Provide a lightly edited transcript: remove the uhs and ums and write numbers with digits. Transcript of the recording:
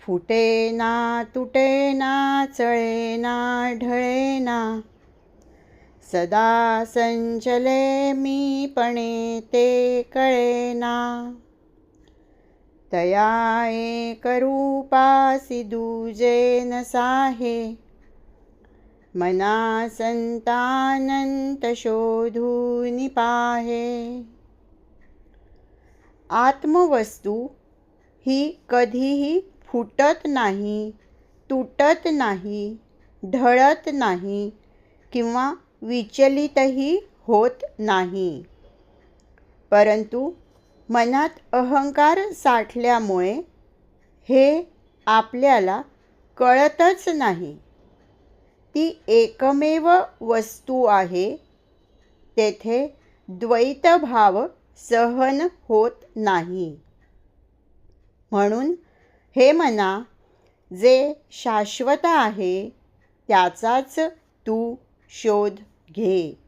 फुटेना तुटेना चळेना ढळेना, सदा संचले मीपणे ते कळेना। तया एक रूपासी दूजे न साहे, मना संतानंत शोधूनि पाहे। आत्मवस्तू ही कधीही फुटत नाही, तुटत नाही, ढळत नाही किंवा विचलितही होत नाही, परंतु मनात अहंकार साठल्यामुळे हे आपल्याला कळतच नाही। ती एकमेव वस्तू आहे, तेथे द्वैतभाव सहन होत नाही। म्हणून हे मना, जे शाश्वत आहे त्याचाच तू शोध घे।